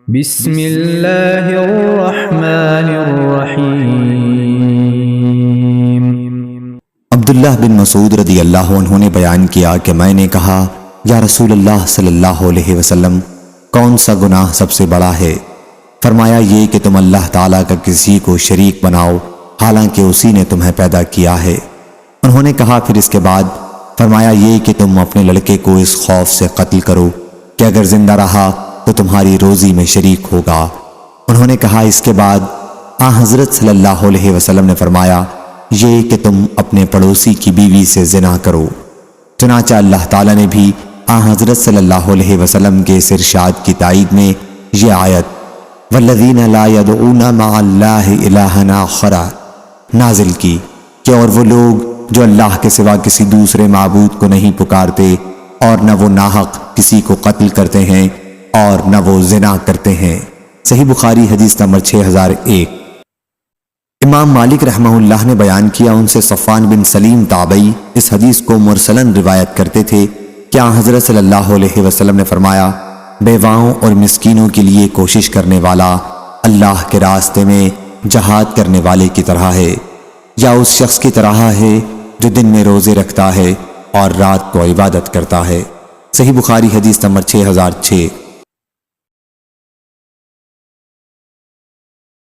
بسم اللہ الرحمن الرحیم۔ عبداللہ بن مسعود رضی اللہ عنہ نے بیان کیا کہ میں نے کہا یا رسول اللہ صلی اللہ علیہ وسلم، کون سا گناہ سب سے بڑا ہے؟ فرمایا یہ کہ تم اللہ تعالیٰ کا کسی کو شریک بناؤ حالانکہ اسی نے تمہیں پیدا کیا ہے۔ انہوں نے کہا پھر اس کے بعد؟ فرمایا یہ کہ تم اپنے لڑکے کو اس خوف سے قتل کرو کہ اگر زندہ رہا تو تمہاری روزی میں شریک ہوگا۔ انہوں نے کہا اس کے بعد؟ حضرت صلی اللہ علیہ وسلم نے فرمایا یہ کہ تم اپنے پڑوسی کی بیوی سے زنا کرو۔ چنانچہ اللہ تعالیٰ نے بھی حضرت صلی اللہ علیہ وسلم کے اس ارشاد کی تائید میں یہ آیت والذین لا يدعون مع اللہ الہا آخر نازل کی کہ اور وہ لوگ جو اللہ کے سوا کسی دوسرے معبود کو نہیں پکارتے اور نہ وہ ناحق کسی کو قتل کرتے ہیں اور نہ وہ زنا کرتے ہیں۔ صحیح بخاری حدیث نمبر 6001۔ امام مالک رحمہ اللہ نے بیان کیا ان سے صفوان بن سلیم تابعی اس حدیث کو مرسلاً روایت کرتے تھے کہ حضرت صلی اللہ علیہ وسلم نے فرمایا بیواؤں اور مسکینوں کے لیے کوشش کرنے والا اللہ کے راستے میں جہاد کرنے والے کی طرح ہے، یا اس شخص کی طرح ہے جو دن میں روزے رکھتا ہے اور رات کو عبادت کرتا ہے۔ صحیح بخاری حدیث نمبر 6006۔